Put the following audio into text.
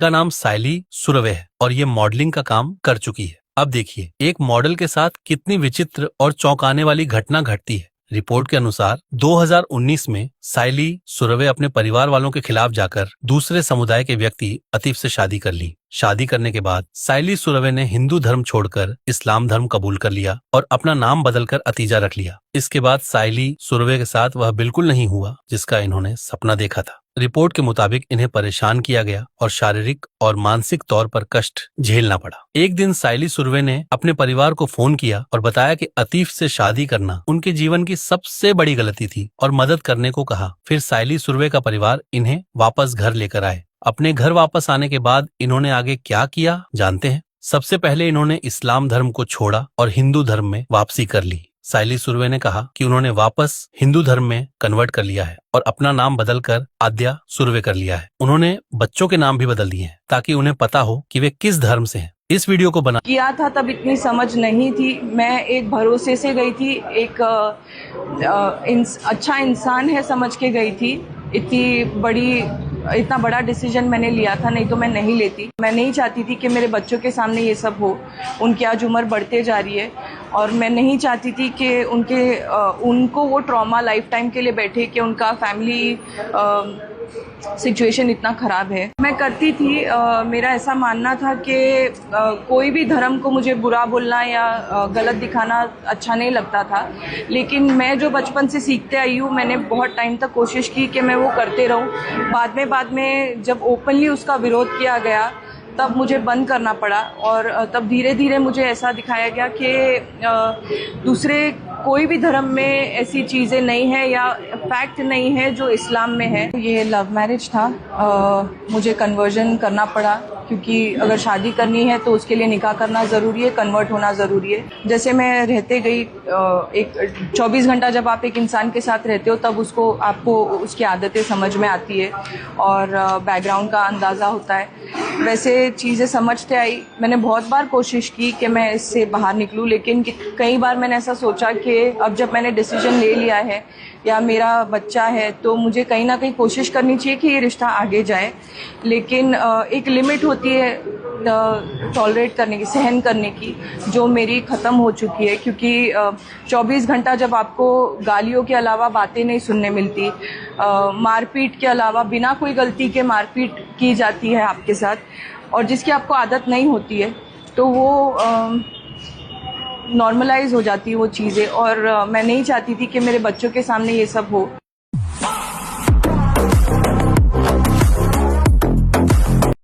का नाम साइली सुरवे है और ये मॉडलिंग का काम कर चुकी है। अब देखिए एक मॉडल के साथ कितनी विचित्र और चौंकाने वाली घटना घटती है। रिपोर्ट के अनुसार 2019 में साइली सुरवे अपने परिवार वालों के खिलाफ जाकर दूसरे समुदाय के व्यक्ति अतीफ से शादी कर ली। शादी करने के बाद साइली सुरवे ने हिंदू धर्म छोड़कर इस्लाम धर्म कबूल कर लिया और अपना नाम बदलकर अतीजा रख लिया। इसके बाद साइली सुरवे के साथ वह बिल्कुल नहीं हुआ जिसका इन्होंने सपना देखा था। रिपोर्ट के मुताबिक इन्हें परेशान किया गया और शारीरिक और मानसिक तौर पर कष्ट झेलना पड़ा। एक दिन साइली सुरवे ने अपने परिवार को फोन किया और बताया कि अतीफ से शादी करना उनके जीवन की सबसे बड़ी गलती थी और मदद करने को कहा। फिर साइली सुरवे का परिवार इन्हें वापस घर लेकर आए। अपने घर वापस आने के बाद इन्होंने आगे क्या किया जानते हैं। सबसे पहले इन्होंने इस्लाम धर्म को छोड़ा और हिंदू धर्म में वापसी कर ली। साइली सुरवे ने कहा कि उन्होंने वापस हिंदू धर्म में कन्वर्ट कर लिया है और अपना नाम बदलकर आद्या सुरवे कर लिया है। उन्होंने बच्चों के नाम भी बदल दिए हैं ताकि उन्हें पता हो कि वे किस धर्म से हैं। इस वीडियो को बना किया था तब इतनी समझ नहीं थी। मैं एक भरोसे से गई थी, एक अच्छा इंसान है समझ के गई थी। इतना बड़ा डिसीजन मैंने लिया था, नहीं तो मैं नहीं लेती। मैं नहीं चाहती थी कि मेरे बच्चों के सामने ये सब हो। उनकी आज उम्र बढ़ते जा रही है और मैं नहीं चाहती थी कि उनको वो ट्रॉमा लाइफ टाइम के लिए बैठे कि उनका फैमिली सिचुएशन इतना ख़राब है। मैं करती थी, मेरा ऐसा मानना था कि कोई भी धर्म को मुझे बुरा बोलना या गलत दिखाना अच्छा नहीं लगता था। लेकिन मैं जो बचपन से सीखते आई हूँ, मैंने बहुत टाइम तक कोशिश की कि मैं वो करते रहूँ। बाद में जब ओपनली उसका विरोध किया गया तब मुझे बंद करना पड़ा और तब धीरे धीरे मुझे ऐसा दिखाया गया कि दूसरे कोई भी धर्म में ऐसी चीज़ें नहीं है या फैक्ट नहीं है जो इस्लाम में है। ये लव मैरिज था। मुझे कन्वर्जन करना पड़ा क्योंकि अगर शादी करनी है तो उसके लिए निकाह करना ज़रूरी है, कन्वर्ट होना ज़रूरी है। जैसे मैं रहते गई, एक 24 घंटा जब आप एक इंसान के साथ रहते हो तब आपको उसकी आदतें समझ में आती है और बैकग्राउंड का अंदाज़ा होता है। वैसे चीज़ें समझते आई। मैंने बहुत बार कोशिश की कि मैं इससे बाहर निकलूं, लेकिन कई बार मैंने ऐसा सोचा कि अब जब मैंने डिसीजन ले लिया है या मेरा बच्चा है तो मुझे कहीं ना कहीं कोशिश करनी चाहिए कि ये रिश्ता आगे जाए। लेकिन एक लिमिट होती है टॉलरेट करने की, सहन करने की, जो मेरी ख़त्म हो चुकी है। क्योंकि 24 घंटा जब आपको गालियों के अलावा बातें नहीं सुनने मिलती, मारपीट के अलावा बिना कोई गलती के मारपीट की जाती है आपके साथ और जिसकी आपको आदत नहीं होती है, तो वो नॉर्मलाइज हो जाती है वो चीज़ें। और मैं नहीं चाहती थी कि मेरे बच्चों के सामने ये सब हो।